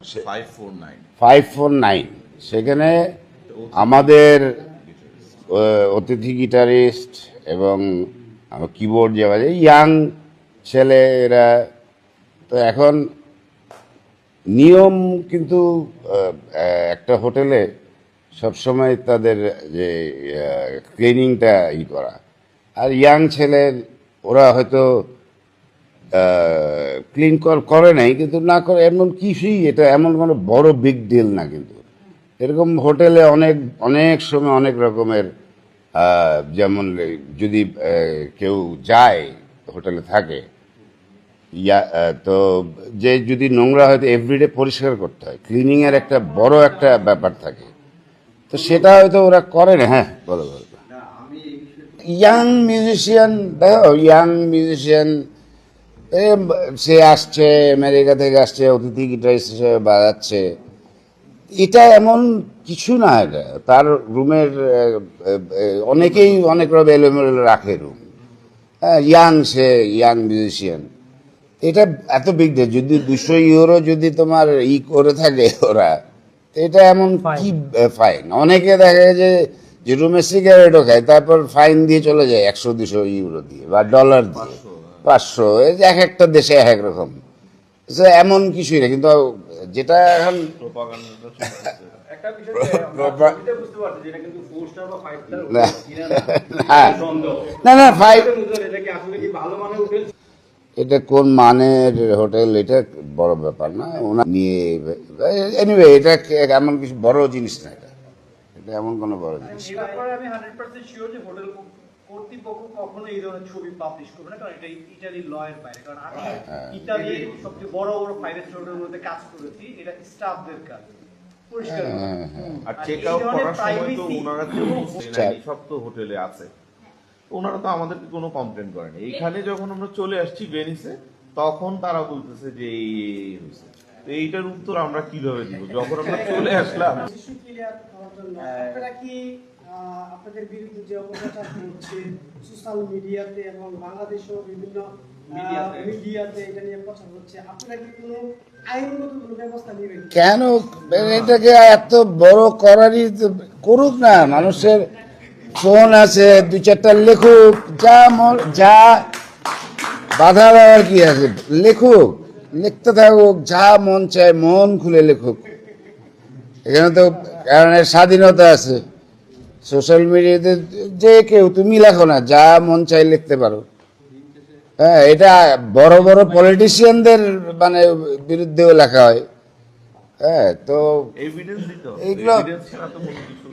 549 সেখানে আমাদের অতিথি গিটারিস্ট এবং কিবোর্ড যে বাজে ইয়াং ছেলে এরা। তো এখন নিয়ম কিন্তু একটা হোটেলে সবসময় তাদের যে ক্লিনিংটা করা, আর ইয়াং ছেলের ওরা হয়তো ক্লিন করে নাই, কিন্তু না করে এমন কিছুই, এটা এমন কোনো বড় বিগ ডিল না। কিন্তু এরকম হোটেলে অনেক অনেক সময় অনেক রকমের, যেমন যদি কেউ যায় হোটেলে থাকে, তো যে যদি নোংরা হয়তো এভরিডে পরিষ্কার করতে হয়, ক্লিনিংয়ের একটা বড় একটা ব্যাপার থাকে, তো সেটা হয়তো ওরা করে না। হ্যাঁ, বলো বলো। ইয়াং মিউজিশিয়ান, দেখো ইয়াং মিউজিশিয়ান সে আসছে আমেরিকা থেকে, আসছে অতিথি গিটারিস্ট হিসেবে বাজাচ্ছে, এটা এমন কিছু না। এটা তার রুমের অনেকেই অনেক রকম এলোমেলো রাখে রুম। হ্যাঁ, সে ইয়াং মিউজিশিয়ান, এটা এত বিগ ডে। যদি 200 ইউরো যদি তোমার করে থাকে ওরা, এটা এমন কি ফাইন। অনেকে দেখে যে রুমে সিগারেটও খায়, তারপর ফাইন দিয়ে চলে যায় 100-200 ইউরো দিয়ে বা ডলার দিয়ে, 500। এক একটা দেশে এক এক রকম, এমন কিছুই না। কিন্তু যেটা এখন না না ফাইভ, এটা কোন মানের হোটেল এটা বড় ব্যাপার না। ওনার নিয়ে এনিওয়ে এটা এমন কিছু বড় জিনিস না। এটা এমন কোনো বড় জিনিস না। আমি 100% শিওর যে হোটেল কর্তৃপক্ষ কখনো এই ধরনের ছবি পাবলিশ করবে না, কারণ এটা ইতালির ল এর বাইরে। কারণ আমি ইতালির সবচেয়ে বড় বড় 5 স্টারের মধ্যে কাজ করেছি, এটা স্টাফদের কাজ পরিষ্কার করা আর চেক আউট করার সময় তো ওনারা সব তো হোটেলে আছে, ওনারা তো আমাদেরকে কোনো কমপ্লেন করেন। এইখানে যখন আমরা চলে আসছি ভেনিসে, তখন তারা বলতেছে যে এই হয়েছে। তো এইটার উত্তর আমরা কিভাবে দিব যখন আমরা চলে আসলাম? আপনারা কি আপনাদের বিরুদ্ধে যে অপপ্রচার হচ্ছে সোশ্যাল মিডিয়াতে এবং বাংলাদেশেও বিভিন্ন মিডিয়াতে এটা নিয়ে প্রচার হচ্ছে, আপনারা কি কোনো আইনগত কোনো ব্যবস্থা নেবেন? কেন এটাকে এত বড় করারই করুক না। মানুষের ফোন আছে, 2-4টা লেখুক, যা বাধা দেওয়ার কি আছে, লেখুক, লিখতে থাকুক, যা মন চায় মন খুলে লেখুক। এখানে তো কারণ স্বাধীনতা আছে। সোশ্যাল মিডিয়াতে যে কেউ, তুমি লেখো না, যা মন চাই লিখতে পারো। হ্যাঁ, এটা বড় বড় পলিটিশিয়ানদের মানে বিরুদ্ধেও লেখা হয়। হ্যাঁ, তো এভিডেন্স দিতে হবে, এইগুলো এভিডেন্স ছাড়া তো কোনো কিছু